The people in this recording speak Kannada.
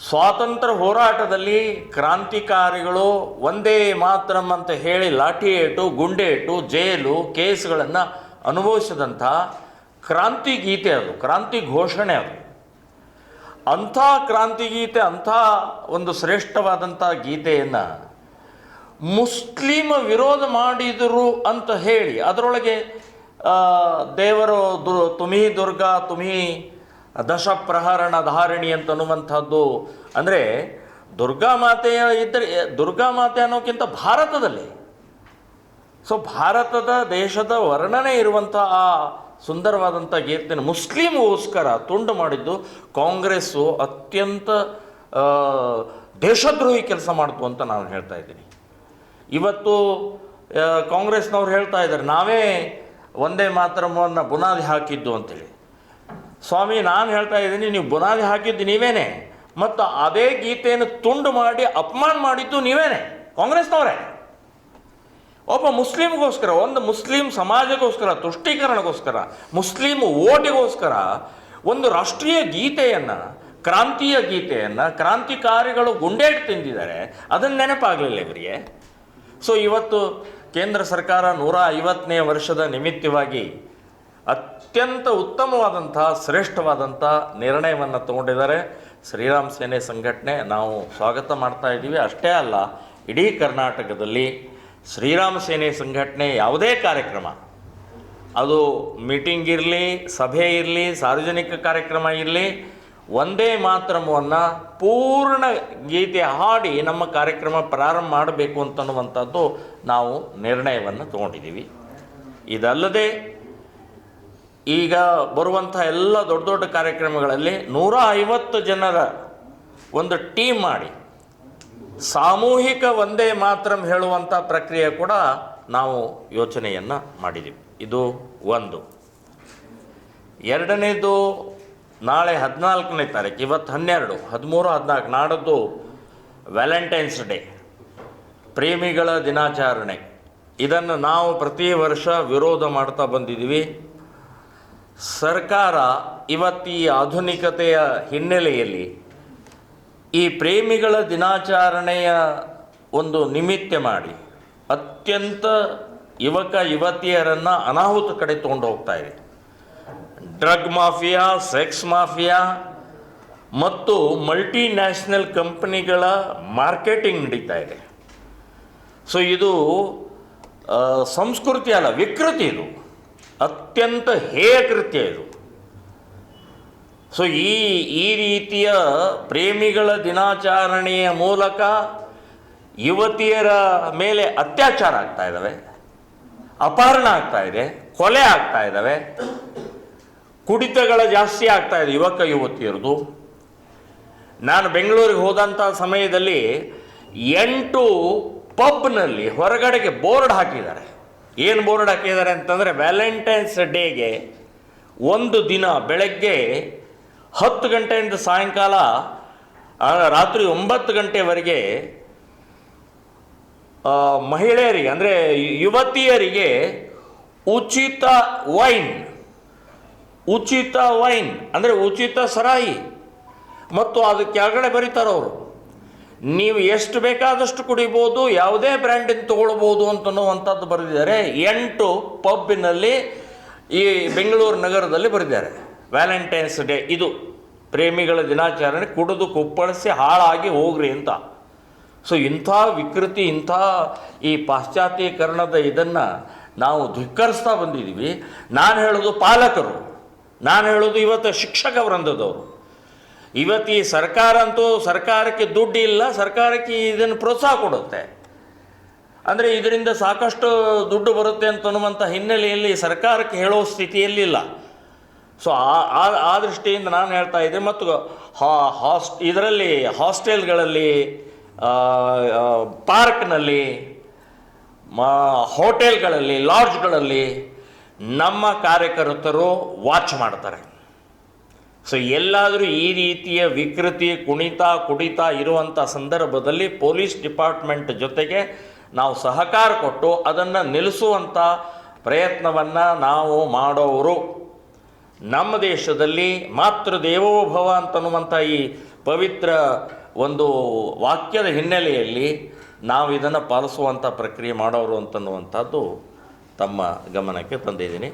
ಸ್ವಾತಂತ್ರ್ಯ ಹೋರಾಟದಲ್ಲಿ ಕ್ರಾಂತಿಕಾರಿಗಳು ಒಂದೇ ಮಾತರಂ ಅಂತ ಹೇಳಿ ಲಾಠಿ ಏಟು, ಗುಂಡೇಟು, ಜೈಲು, ಕೇಸ್ಗಳನ್ನು ಅನುಭವಿಸಿದಂಥ ಕ್ರಾಂತಿ ಗೀತೆ ಅದು, ಕ್ರಾಂತಿ ಘೋಷಣೆ ಅದು. ಅಂಥ ಕ್ರಾಂತಿಗೀತೆ, ಅಂಥ ಒಂದು ಶ್ರೇಷ್ಠವಾದಂಥ ಗೀತೆಯನ್ನು ಮುಸ್ಲಿಮ ವಿರೋಧ ಮಾಡಿದರು ಅಂತ ಹೇಳಿ ಅದರೊಳಗೆ ದೇವರು ತುಮಿ ದುರ್ಗಾ ತುಮಿ ದಶ ಪ್ರಹರಣ ಧಾರಿಣಿ ಅಂತನ್ನುವಂಥದ್ದು, ಅಂದರೆ ದುರ್ಗಾಮಾತೆಯ ಇದ್ದರೆ ದುರ್ಗಾಮಾತೆ ಅನ್ನೋಕ್ಕಿಂತ ಭಾರತದಲ್ಲಿ, ಸೊ ಭಾರತದ ದೇಶದ ವರ್ಣನೆ ಇರುವಂಥ ಆ ಸುಂದರವಾದಂಥ ಗೀತೆಯನ್ನು ಮುಸ್ಲಿಮ್ಗೋಸ್ಕರ ತುಂಡು ಮಾಡಿದ್ದು ಕಾಂಗ್ರೆಸ್ಸು ಅತ್ಯಂತ ದೇಶದ್ರೋಹಿ ಕೆಲಸ ಮಾಡ್ತು ಅಂತ ನಾನು ಹೇಳ್ತಾ ಇದ್ದೀನಿ. ಇವತ್ತು ಕಾಂಗ್ರೆಸ್ನವ್ರು ಹೇಳ್ತಾ ಇದ್ದಾರೆ ನಾವೇ ಒಂದೇ ಮಾತರವನ್ನು ಬುನಾದಿ ಹಾಕಿದ್ದು ಅಂತೇಳಿ. ಸ್ವಾಮಿ, ನಾನು ಹೇಳ್ತಾ ಇದ್ದೀನಿ, ನೀವು ಬುನಾದಿ ಹಾಕಿದ್ದು ನೀವೇನೆ, ಮತ್ತು ಅದೇ ಗೀತೆಯನ್ನು ತುಂಡು ಮಾಡಿ ಅಪಮಾನ ಮಾಡಿದ್ದು ನೀವೇನೆ, ಕಾಂಗ್ರೆಸ್ನವರೇ. ಒಬ್ಬ ಮುಸ್ಲಿಮ್ಗೋಸ್ಕರ, ಒಂದು ಮುಸ್ಲಿಂ ಸಮಾಜಕ್ಕೋಸ್ಕರ, ತುಷ್ಟೀಕರಣಕ್ಕೋಸ್ಕರ, ಮುಸ್ಲಿಂ ಓಟಿಗೋಸ್ಕರ ಒಂದು ರಾಷ್ಟ್ರೀಯ ಗೀತೆಯನ್ನು, ಕ್ರಾಂತಿಯ ಗೀತೆಯನ್ನು ಕ್ರಾಂತಿಕಾರಿಗಳು ಗುಂಡೇಟು ತಿಂದಿದ್ದಾರೆ. ಅದನ್ನು ನೆನಪಾಗಲಿಲ್ಲ ಇವರಿಗೆ. ಸೊ ಇವತ್ತು ಕೇಂದ್ರ ಸರ್ಕಾರ 150ನೇ ವರ್ಷದ ನಿಮಿತ್ತವಾಗಿ ಅತ್ಯಂತ ಉತ್ತಮವಾದಂಥ ಶ್ರೇಷ್ಠವಾದಂಥ ನಿರ್ಣಯವನ್ನು ತಗೊಂಡಿದ್ದಾರೆ. ಶ್ರೀರಾಮ್ ಸೇನೆ ಸಂಘಟನೆ ನಾವು ಸ್ವಾಗತ ಮಾಡ್ತಾ ಇದ್ದೀವಿ. ಅಷ್ಟೇ ಅಲ್ಲ, ಇಡೀ ಕರ್ನಾಟಕದಲ್ಲಿ ಶ್ರೀರಾಮ ಸೇನೆ ಸಂಘಟನೆ ಯಾವುದೇ ಕಾರ್ಯಕ್ರಮ, ಅದು ಮೀಟಿಂಗ್ ಇರಲಿ, ಸಭೆ ಇರಲಿ, ಸಾರ್ವಜನಿಕ ಕಾರ್ಯಕ್ರಮ ಇರಲಿ, ಒಂದೇ ಮಾತರವನ್ನು ಪೂರ್ಣ ಗೀತೆ ಹಾಡಿ ನಮ್ಮ ಕಾರ್ಯಕ್ರಮ ಪ್ರಾರಂಭ ಮಾಡಬೇಕು ಅಂತನ್ನುವಂಥದ್ದು ನಾವು ನಿರ್ಣಯವನ್ನು ತಗೊಂಡಿದ್ದೀವಿ. ಇದಲ್ಲದೆ ಈಗ ಬರುವಂಥ ಎಲ್ಲ ದೊಡ್ಡ ದೊಡ್ಡ ಕಾರ್ಯಕ್ರಮಗಳಲ್ಲಿ 150 ಜನರ ಒಂದು ಟೀಮ್ ಮಾಡಿ ಸಾಮೂಹಿಕ ಒಂದೇ ಮಾತರಂ ಹೇಳುವಂಥ ಪ್ರಕ್ರಿಯೆ ಕೂಡ ನಾವು ಯೋಚನೆಯನ್ನು ಮಾಡಿದ್ದೀವಿ. ಇದು ಒಂದು. ಎರಡನೇದು, ನಾಳೆ 14ನೇ ತಾರೀಕು, ಇವತ್ತು 12, 13, 14, ನಾಡದ್ದು ವ್ಯಾಲೆಂಟೈನ್ಸ್ ಡೇ, ಪ್ರೇಮಿಗಳ ದಿನಾಚರಣೆ. ಇದನ್ನು ನಾವು ಪ್ರತಿ ವರ್ಷ ವಿರೋಧ ಮಾಡ್ತಾ ಬಂದಿದ್ದೀವಿ. ಸರ್ಕಾರ ಇವತ್ತು ಈ ಆಧುನಿಕತೆಯ ಹಿನ್ನೆಲೆಯಲ್ಲಿ ಈ ಪ್ರೇಮಿಗಳ ದಿನಾಚರಣೆಯ ಒಂದು ನಿಮಿತ್ತ ಮಾಡಿ ಅತ್ಯಂತ ಯುವಕ ಯುವತಿಯರನ್ನು ಅನಾಹುತ ಕಡೆ ತೊಗೊಂಡು ಹೋಗ್ತಾ ಇದೆ. ಡ್ರಗ್ ಮಾಫಿಯಾ, ಸೆಕ್ಸ್ ಮಾಫಿಯಾ ಮತ್ತು ಮಲ್ಟಿನ್ಯಾಷನಲ್ ಕಂಪನಿಗಳ ಮಾರ್ಕೆಟಿಂಗ್ ನಡೀತಾ ಇದೆ. ಸೊ ಇದು ಸಂಸ್ಕೃತಿ ಅಲ್ಲ, ವಿಕೃತಿ. ಇದು ಅತ್ಯಂತ ಹೇಯ ಕೃತ್ಯ ಇದು. ಸೊ ಈ ರೀತಿಯ ಪ್ರೇಮಿಗಳ ದಿನಾಚರಣೆಯ ಮೂಲಕ ಯುವತಿಯರ ಮೇಲೆ ಅತ್ಯಾಚಾರ ಆಗ್ತಾ ಇದ್ದಾವೆ, ಅಪಹರಣ ಆಗ್ತಾ ಇದೆ, ಕೊಲೆ ಆಗ್ತಾ ಇದ್ದಾವೆ, ಕುಡಿತಗಳ ಜಾಸ್ತಿ ಆಗ್ತಾ ಇದೆ ಯುವಕ ಯುವತಿಯರದು. ನಾನು ಬೆಂಗಳೂರಿಗೆ ಹೋದಂಥ ಸಮಯದಲ್ಲಿ 8 ಪಬ್ನಲ್ಲಿ ಹೊರಗಡೆಗೆ ಬೋರ್ಡ್ ಹಾಕಿದ್ದಾರೆ. ಏನು ಬೋರ್ಡ್ ಹಾಕಿದ್ದಾರೆ ಅಂತಂದರೆ, ವ್ಯಾಲೆಂಟೈನ್ಸ್ ಡೇಗೆ ಒಂದು ದಿನ ಬೆಳಗ್ಗೆ 10 ಗಂಟೆಯಿಂದ ಸಾಯಂಕಾಲ ರಾತ್ರಿ 9 ಗಂಟೆವರೆಗೆ ಮಹಿಳೆಯರಿಗೆ, ಅಂದರೆ ಯುವತಿಯರಿಗೆ ಉಚಿತ ವೈನ್ ಅಂದರೆ ಉಚಿತ ಸರಾಯಿ, ಮತ್ತು ಅದಕ್ಕೆ ಕೆಳಗಡೆ ಬರೀತಾರವರು, ನೀವು ಎಷ್ಟು ಬೇಕಾದಷ್ಟು ಕುಡಿಬೋದು, ಯಾವುದೇ ಬ್ರ್ಯಾಂಡಿನ ತೊಗೊಳ್ಬೋದು ಅಂತನ್ನುವಂಥದ್ದು ಬರೆದಿದ್ದಾರೆ. 8 ಪಬ್ಬಿನಲ್ಲಿ ಈ ಬೆಂಗಳೂರು ನಗರದಲ್ಲಿ ಬರೆದಿದ್ದಾರೆ. ವ್ಯಾಲೆಂಟೈನ್ಸ್ ಡೇ, ಇದು ಪ್ರೇಮಿಗಳ ದಿನಾಚರಣೆ, ಕುಡಿದು ಕುಪ್ಪಳಿಸಿ ಹಾಳಾಗಿ ಹೋಗ್ರಿ ಅಂತ. ಸೊ ಇಂಥ ವಿಕೃತಿ, ಇಂಥ ಈ ಪಾಶ್ಚಾತ್ಯೀಕರಣದ ಇದನ್ನು ನಾವು ಧಿಕ್ಕರಿಸ್ತಾ ಬಂದಿದ್ದೀವಿ. ನಾನು ಹೇಳೋದು ಪಾಲಕರು, ನಾನು ಹೇಳೋದು ಇವತ್ತು ಶಿಕ್ಷಕ ವೃಂದದವರು. ಇವತ್ತು ಈ ಸರ್ಕಾರ ಅಂತೂ, ಸರ್ಕಾರಕ್ಕೆ ದುಡ್ಡು ಇಲ್ಲ, ಸರ್ಕಾರಕ್ಕೆ ಇದನ್ನು ಪ್ರೋತ್ಸಾಹ ಕೊಡುತ್ತೆ, ಅಂದರೆ ಇದರಿಂದ ಸಾಕಷ್ಟು ದುಡ್ಡು ಬರುತ್ತೆ ಅಂತನ್ನುವಂಥ ಹಿನ್ನೆಲೆಯಲ್ಲಿ ಸರ್ಕಾರಕ್ಕೆ ಹೇಳೋ ಸ್ಥಿತಿಯಲ್ಲಿಲ್ಲ. ಸೊ ಆ ದೃಷ್ಟಿಯಿಂದ ನಾನು ಹೇಳ್ತಾ ಇದ್ದೆ. ಮತ್ತು ಇದರಲ್ಲಿ ಹಾಸ್ಟೆಲ್ಗಳಲ್ಲಿ, ಪಾರ್ಕ್ನಲ್ಲಿ, ಹೋಟೆಲ್ಗಳಲ್ಲಿ, ಲಾಡ್ಜ್ಗಳಲ್ಲಿ ನಮ್ಮ ಕಾರ್ಯಕರ್ತರು ವಾಚ್ ಮಾಡ್ತಾರೆ. ಸೊ ಎಲ್ಲಾದರೂ ಈ ರೀತಿಯ ವಿಕೃತಿ, ಕುಡಿತಾ ಇರುವಂಥ ಸಂದರ್ಭದಲ್ಲಿ ಪೊಲೀಸ್ ಡಿಪಾರ್ಟ್ಮೆಂಟ್ ಜೊತೆಗೆ ನಾವು ಸಹಕಾರ ಕೊಟ್ಟು ಅದನ್ನು ನಿಲ್ಲಿಸುವಂಥ ಪ್ರಯತ್ನವನ್ನು ನಾವು ಮಾಡೋರು. ನಮ್ಮ ದೇಶದಲ್ಲಿ ಮಾತೃ ದೇವೋಭವ ಅಂತನ್ನುವಂಥ ಈ ಪವಿತ್ರ ಒಂದು ವಾಕ್ಯದ ಹಿನ್ನೆಲೆಯಲ್ಲಿ ನಾವು ಇದನ್ನು ಪಾಲಿಸುವಂಥ ಪ್ರಕ್ರಿಯೆ ಮಾಡೋರು ಅಂತನ್ನುವಂಥದ್ದು ತಮ್ಮ ಗಮನಕ್ಕೆ ತಂದಿದ್ದೀನಿ.